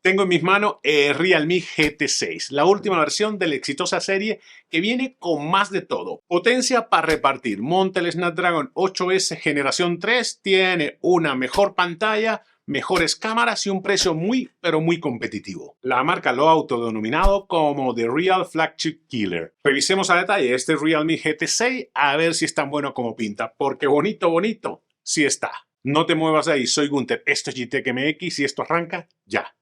Tengo en mis manos el Realme GT6, la última versión de la exitosa serie que viene con más de todo. Potencia para repartir, monta el Snapdragon 8S generación 3, tiene una mejor pantalla, mejores cámaras y un precio muy, pero muy competitivo. La marca lo ha autodenominado como The Real Flagship Killer. Revisemos a detalle este Realme GT6 a ver si es tan bueno como pinta, porque bonito, bonito, sí está. No te muevas ahí, soy Gunter, esto es GTEC MX y esto arranca ya.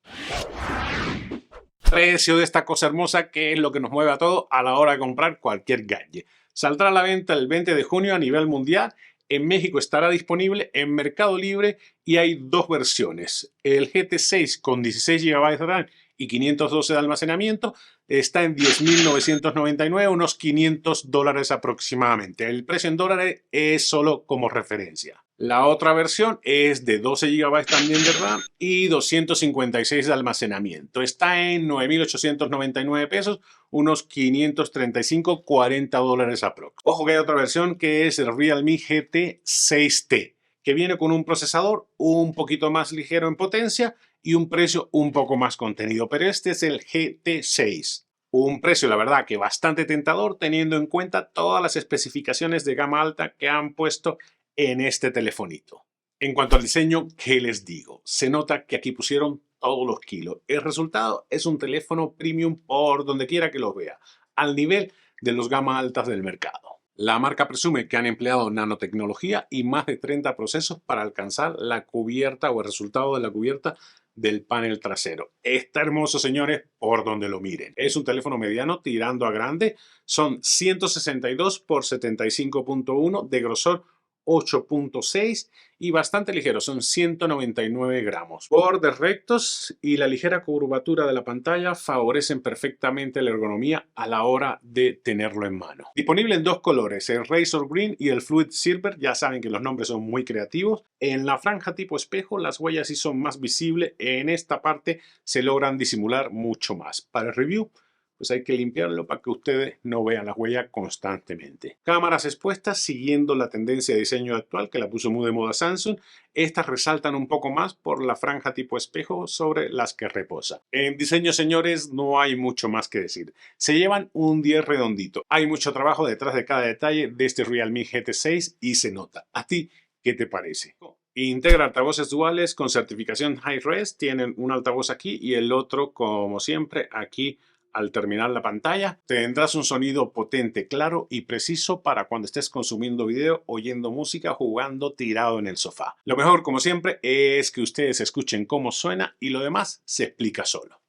Precio de esta cosa hermosa que es lo que nos mueve a todos a la hora de comprar cualquier gadget. Saldrá a la venta el 20 de junio a nivel mundial. En México estará disponible en Mercado Libre y hay dos versiones. El GT6 con 16 GB de RAM y 512 de almacenamiento está en 10.999, unos $500 aproximadamente. El precio en dólares es solo como referencia. La otra versión es de 12 GB también de RAM y 256 de almacenamiento. Está en 9.899 pesos, unos 535, $40 aprox. Ojo que hay otra versión que es el Realme GT6T, que viene con un procesador un poquito más ligero en potencia y un precio un poco más contenido. Pero este es el GT6. Un precio, la verdad, que bastante tentador teniendo en cuenta todas las especificaciones de gama alta que han puesto en este telefonito. En cuanto al diseño, ¿qué les digo? Se nota que aquí pusieron todos los kilos. El resultado es un teléfono premium por donde quiera que lo vea, al nivel de los gama altas del mercado. La marca presume que han empleado nanotecnología y más de 30 procesos para alcanzar la cubierta o el resultado de la cubierta del panel trasero. Está hermoso, señores, por donde lo miren. Es un teléfono mediano tirando a grande. Son 162 por 75.1 de grosor 8.6 y bastante ligero, son 199 gramos. Bordes rectos y la ligera curvatura de la pantalla favorecen perfectamente la ergonomía a la hora de tenerlo en mano. Disponible en dos colores, el Razor Green y el Fluid Silver, ya saben que los nombres son muy creativos. En la franja tipo espejo las huellas sí son más visibles, en esta parte se logran disimular mucho más. Para el review, pues hay que limpiarlo para que ustedes no vean las huellas constantemente. Cámaras expuestas siguiendo la tendencia de diseño actual que la puso muy de moda Samsung. Estas resaltan un poco más por la franja tipo espejo sobre las que reposa. En diseño, señores, no hay mucho más que decir. Se llevan un 10 redondito. Hay mucho trabajo detrás de cada detalle de este Realme GT6 y se nota. ¿A ti qué te parece? Integra altavoces duales con certificación Hi-Res. Tienen un altavoz aquí y el otro, como siempre, aquí. Al terminar la pantalla, tendrás un sonido potente, claro y preciso para cuando estés consumiendo video, oyendo música, jugando tirado en el sofá. Lo mejor, como siempre, es que ustedes escuchen cómo suena y lo demás se explica solo.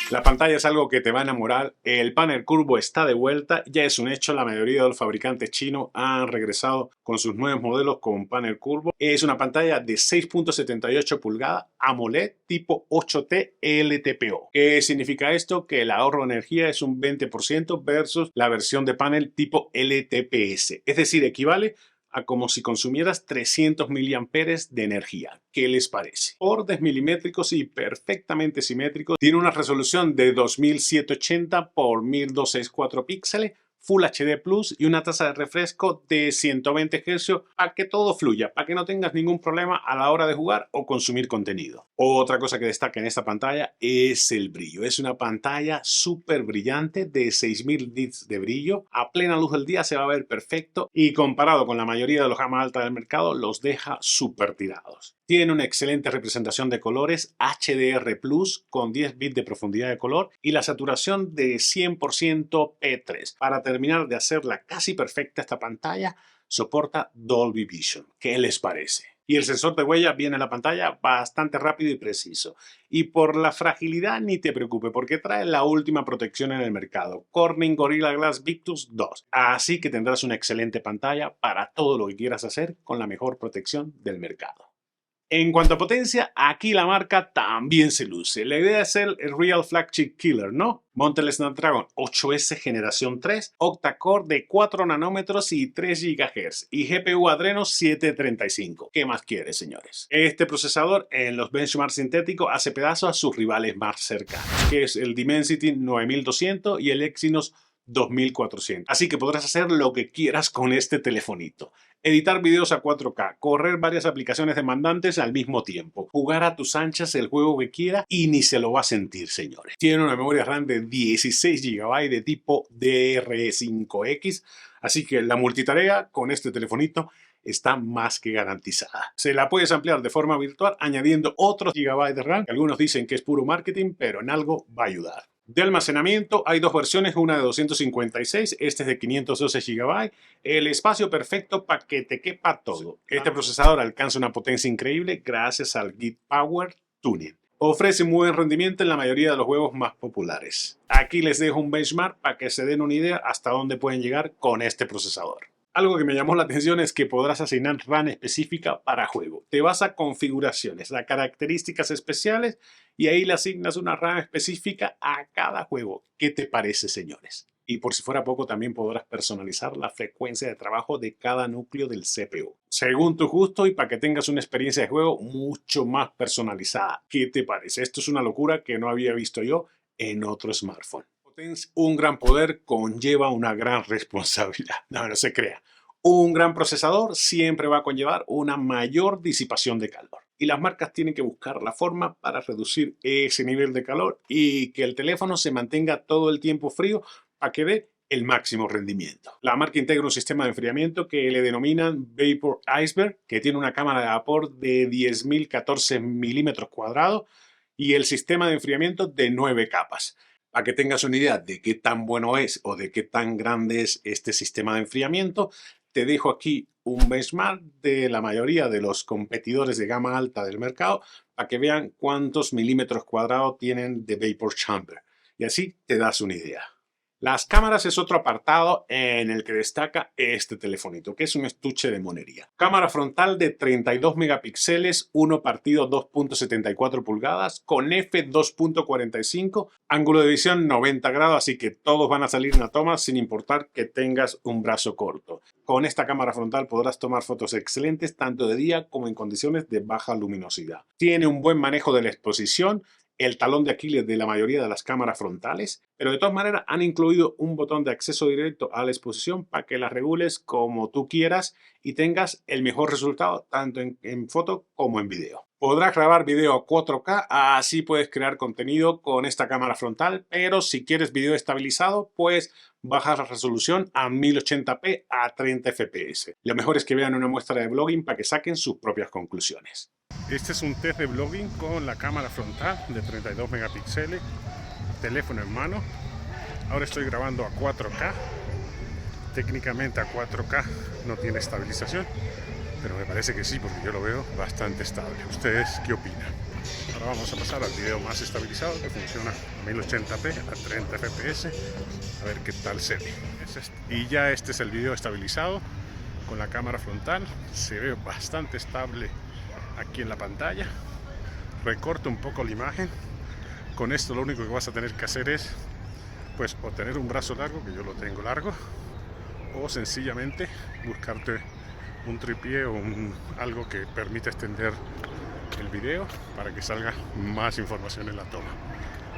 La pantalla es algo que te va a enamorar, el panel curvo está de vuelta, ya es un hecho, la mayoría de los fabricantes chinos han regresado con sus nuevos modelos con panel curvo. Es una pantalla de 6.78 pulgadas AMOLED tipo 8T LTPO. ¿Qué significa esto? Que el ahorro de energía es un 20% versus la versión de panel tipo LTPS, es decir, equivale a como si consumieras 300 miliamperes de energía. ¿Qué les parece? Bordes milimétricos y perfectamente simétricos. Tiene una resolución de 2780 por 1264 píxeles, Full HD Plus y una tasa de refresco de 120 Hz para que todo fluya, para que no tengas ningún problema a la hora de jugar o consumir contenido. Otra cosa que destaca en esta pantalla es el brillo. Es una pantalla súper brillante de 6000 nits de brillo. A plena luz del día se va a ver perfecto y comparado con la mayoría de los gama alta del mercado los deja súper tirados. Tiene una excelente representación de colores HDR Plus con 10 bits de profundidad de color y la saturación de 100% P3. Para terminar de hacerla casi perfecta, esta pantalla soporta Dolby Vision. ¿Qué les parece? Y el sensor de huella viene en la pantalla bastante rápido y preciso. Y por la fragilidad ni te preocupes porque trae la última protección en el mercado, Corning Gorilla Glass Victus 2. Así que tendrás una excelente pantalla para todo lo que quieras hacer con la mejor protección del mercado. En cuanto a potencia, aquí la marca también se luce. La idea es ser el Real Flagship Killer, ¿no? Monta el Snapdragon 8S generación 3, octa-core de 4 nanómetros y 3 GHz y GPU Adreno 735. ¿Qué más quiere, señores? Este procesador en los benchmarks sintéticos hace pedazos a sus rivales más cercanos, que es el Dimensity 9200 y el Exynos 2400. Así que podrás hacer lo que quieras con este telefonito. Editar videos a 4K, correr varias aplicaciones demandantes al mismo tiempo, jugar a tus anchas el juego que quiera y ni se lo va a sentir, señores. Tiene una memoria RAM de 16 GB de tipo DDR5X, así que la multitarea con este telefonito está más que garantizada. Se la puedes ampliar de forma virtual añadiendo otros GB de RAM, que algunos dicen que es puro marketing, pero en algo va a ayudar. De almacenamiento hay dos versiones, una de 256, este es de 512 GB, el espacio perfecto para que te quepa todo. Este procesador alcanza una potencia increíble gracias al Git Power Tuning. Ofrece muy buen rendimiento en la mayoría de los juegos más populares. Aquí les dejo un benchmark para que se den una idea hasta dónde pueden llegar con este procesador. Algo que me llamó la atención es que podrás asignar RAM específica para juego. Te vas a configuraciones, a características especiales y ahí le asignas una RAM específica a cada juego. ¿Qué te parece, señores? Y por si fuera poco, también podrás personalizar la frecuencia de trabajo de cada núcleo del CPU, según tu gusto y para que tengas una experiencia de juego mucho más personalizada. ¿Qué te parece? Esto es una locura que no había visto yo en otro smartphone. Un gran poder conlleva una gran responsabilidad. No se crea. Un gran procesador siempre va a conllevar una mayor disipación de calor. Y las marcas tienen que buscar la forma para reducir ese nivel de calor y que el teléfono se mantenga todo el tiempo frío para que dé el máximo rendimiento. La marca integra un sistema de enfriamiento que le denominan Vapor Iceberg, que tiene una cámara de vapor de 10.014 milímetros cuadrados y el sistema de enfriamiento de 9 capas. Para que tengas una idea de qué tan bueno es o de qué tan grande es este sistema de enfriamiento, te dejo aquí un benchmark de la mayoría de los competidores de gama alta del mercado para que vean cuántos milímetros cuadrados tienen de Vapor Chamber. Y así te das una idea. Las cámaras es otro apartado en el que destaca este telefonito, que es un estuche de monería. Cámara frontal de 32 megapíxeles, 1x2.74 pulgadas, con f2.45, ángulo de visión 90 grados, así que todos van a salir en la toma sin importar que tengas un brazo corto. Con esta cámara frontal podrás tomar fotos excelentes tanto de día como en condiciones de baja luminosidad. Tiene un buen manejo de la exposición, el talón de Aquiles de la mayoría de las cámaras frontales, pero de todas maneras han incluido un botón de acceso directo a la exposición para que la regules como tú quieras y tengas el mejor resultado tanto en foto como en video. Podrás grabar video a 4K, así puedes crear contenido con esta cámara frontal, pero si quieres video estabilizado, pues bajas la resolución a 1080p a 30 fps. Lo mejor es que vean una muestra de blogging para que saquen sus propias conclusiones. Este es un test de blogging con la cámara frontal de 32 megapíxeles, teléfono en mano. Ahora estoy grabando a 4K. Técnicamente a 4K no tiene estabilización, pero me parece que sí, porque yo lo veo bastante estable. ¿Ustedes qué opinan? Ahora vamos a pasar al video más estabilizado, que funciona a 1080p a 30 fps, a ver qué tal se ve. Y ya este es el video estabilizado con la cámara frontal. Se ve bastante estable aquí en la pantalla. Recorto un poco la imagen. Con esto lo único que vas a tener que hacer es pues o tener un brazo largo, que yo lo tengo largo, o sencillamente buscarte un tripié o algo que permita extender el video para que salga más información en la toma.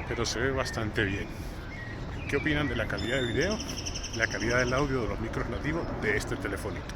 Pero se ve bastante bien. ¿Qué opinan de la calidad de video, la calidad del audio de los micros nativos de este telefonito?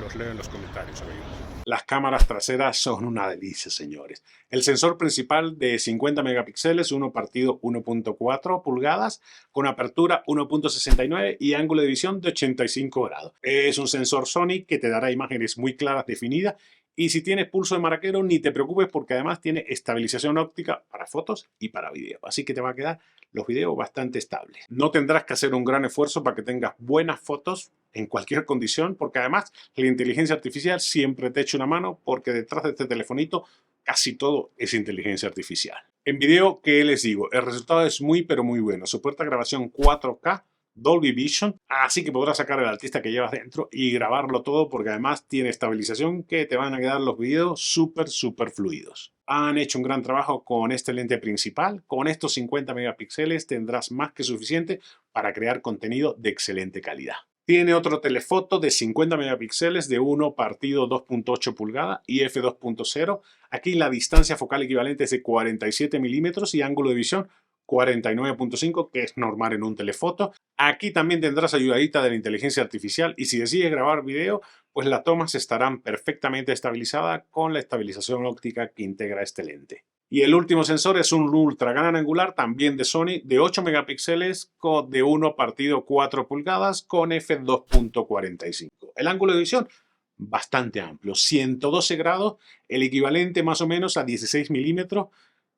Los leo en los comentarios, amigos. Las cámaras traseras son una delicia, señores. El sensor principal de 50 megapíxeles, 1x1.4 pulgadas, con apertura 1.69 y ángulo de visión de 85 grados. Es un sensor Sony que te dará imágenes muy claras, definidas. Y si tienes pulso de maraquero, ni te preocupes porque además tiene estabilización óptica para fotos y para vídeo. Así que te va a quedar los videos bastante estables. No tendrás que hacer un gran esfuerzo para que tengas buenas fotos en cualquier condición, porque además la inteligencia artificial siempre te echa una mano, porque detrás de este telefonito casi todo es inteligencia artificial. En video, ¿qué les digo? El resultado es muy pero muy bueno. Soporta grabación 4K Dolby Vision, así que podrás sacar el artista que llevas dentro y grabarlo todo, porque además tiene estabilización que te van a quedar los videos súper fluidos. Han hecho un gran trabajo con este lente principal. Con estos 50 megapíxeles tendrás más que suficiente para crear contenido de excelente calidad. Tiene otro telefoto de 50 megapíxeles de 1 partido 2.8 pulgadas y f2.0. Aquí la distancia focal equivalente es de 47 milímetros y ángulo de visión 49.5, que es normal en un telefoto. Aquí también tendrás ayudadita de la inteligencia artificial y si decides grabar video, pues las tomas estarán perfectamente estabilizadas con la estabilización óptica que integra este lente. Y el último sensor es un ultra gran angular, también de Sony, de 8 megapíxeles de 1 partido 4 pulgadas con f2.45. El ángulo de visión bastante amplio, 112 grados, el equivalente más o menos a 16 milímetros,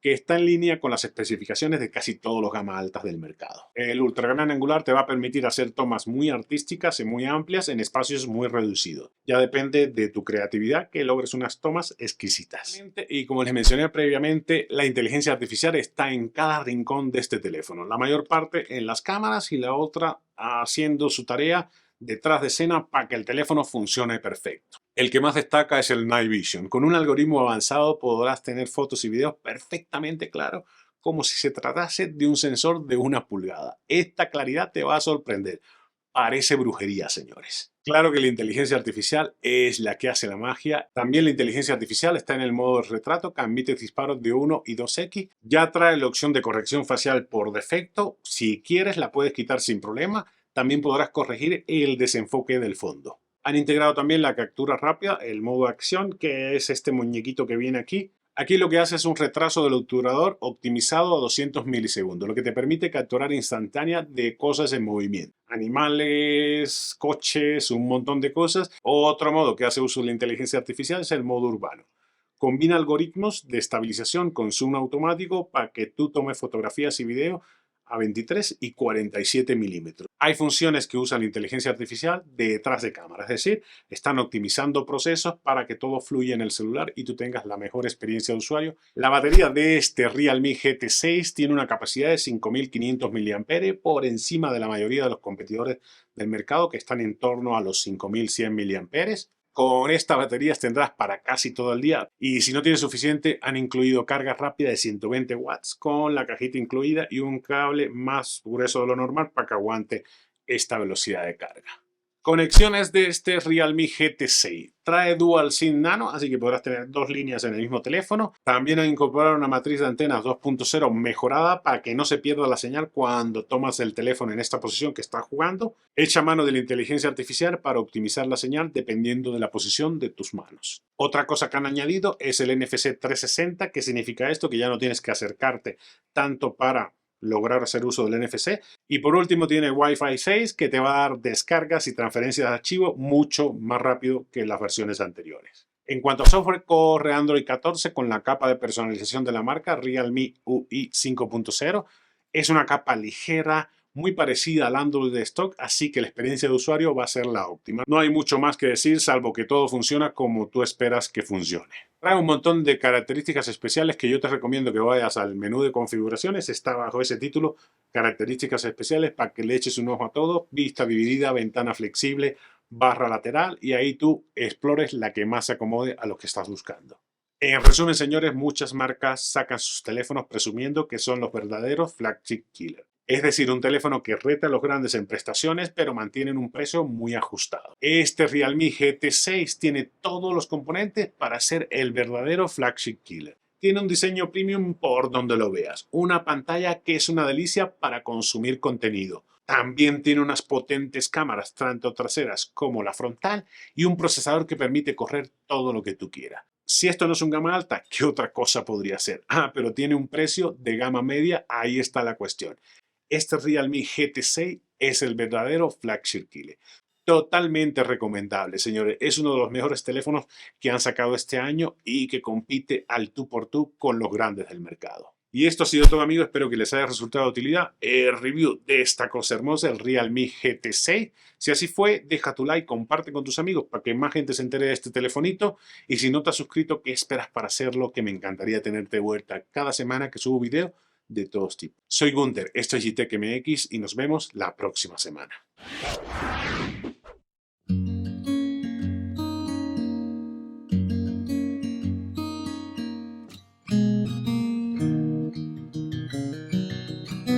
que está en línea con las especificaciones de casi todos los gamas altas del mercado. El ultra gran angular te va a permitir hacer tomas muy artísticas y muy amplias en espacios muy reducidos. Ya depende de tu creatividad que logres unas tomas exquisitas. Y como les mencioné previamente, la inteligencia artificial está en cada rincón de este teléfono. La mayor parte en las cámaras y la otra haciendo su tarea detrás de escena para que el teléfono funcione perfecto. El que más destaca es el Night Vision. Con un algoritmo avanzado podrás tener fotos y videos perfectamente claros, como si se tratase de un sensor de 1 pulgada. Esta claridad te va a sorprender. Parece brujería, señores. Claro que la inteligencia artificial es la que hace la magia. También la inteligencia artificial está en el modo retrato, que admite disparos de 1 y 2x. Ya trae la opción de corrección facial por defecto. Si quieres, la puedes quitar sin problema. También podrás corregir el desenfoque del fondo. Han integrado también la captura rápida, el modo acción, que es este muñequito que viene aquí. Aquí lo que hace es un retraso del obturador optimizado a 200 milisegundos, lo que te permite capturar instantánea de cosas en movimiento. Animales, coches, un montón de cosas. Otro modo que hace uso de la inteligencia artificial es el modo urbano. Combina algoritmos de estabilización con zoom automático para que tú tomes fotografías y videos a 23 y 47 milímetros. Hay funciones que usan la inteligencia artificial detrás de cámara, es decir, están optimizando procesos para que todo fluya en el celular y tú tengas la mejor experiencia de usuario. La batería de este Realme GT6 tiene una capacidad de 5500 mAh por encima de la mayoría de los competidores del mercado que están en torno a los 5100 mAh. Con estas baterías tendrás para casi todo el día y si no tienes suficiente han incluido carga rápida de 120 watts con la cajita incluida y un cable más grueso de lo normal para que aguante esta velocidad de carga. Conexiones de este Realme GT6. Trae Dual SIM Nano, así que podrás tener 2 líneas en el mismo teléfono. También han incorporado una matriz de antenas 2.0 mejorada para que no se pierda la señal cuando tomas el teléfono en esta posición que estás jugando. Echa mano de la inteligencia artificial para optimizar la señal dependiendo de la posición de tus manos. Otra cosa que han añadido es el NFC 360. ¿Qué significa esto? Que ya no tienes que acercarte tanto para lograr hacer uso del NFC. Y por último tiene Wi-Fi 6 que te va a dar descargas y transferencias de archivo mucho más rápido que las versiones anteriores. En cuanto a software, corre Android 14 con la capa de personalización de la marca Realme UI 5.0. Es una capa ligera, muy parecida al Android de stock, así que la experiencia de usuario va a ser la óptima. No hay mucho más que decir, salvo que todo funciona como tú esperas que funcione. Trae un montón de características especiales que yo te recomiendo que vayas al menú de configuraciones. Está bajo ese título, características especiales, para que le eches un ojo a todo. Vista dividida, ventana flexible, barra lateral y ahí tú explores la que más se acomode a lo que estás buscando. En resumen, señores, muchas marcas sacan sus teléfonos presumiendo que son los verdaderos flagship killer. Es decir, un teléfono que reta a los grandes en prestaciones, pero mantienen un precio muy ajustado. Este Realme GT6 tiene todos los componentes para ser el verdadero flagship killer. Tiene un diseño premium por donde lo veas. Una pantalla que es una delicia para consumir contenido. También tiene unas potentes cámaras, tanto traseras como la frontal, y un procesador que permite correr todo lo que tú quieras. Si esto no es un gama alta, ¿qué otra cosa podría ser? Pero tiene un precio de gama media, ahí está la cuestión. Este Realme GT6 es el verdadero flagship killer. Totalmente recomendable, señores. Es uno de los mejores teléfonos que han sacado este año y que compite al tú por tú con los grandes del mercado. Y esto ha sido todo, amigos. Espero que les haya resultado de utilidad el review de esta cosa hermosa, el Realme GT6. Si así fue, deja tu like, comparte con tus amigos para que más gente se entere de este telefonito. Y si no te has suscrito, ¿qué esperas para hacerlo? Que me encantaría tenerte de vuelta cada semana que subo video de todos tipos. Soy Gunther, esto es GTEC MX y nos vemos la próxima semana.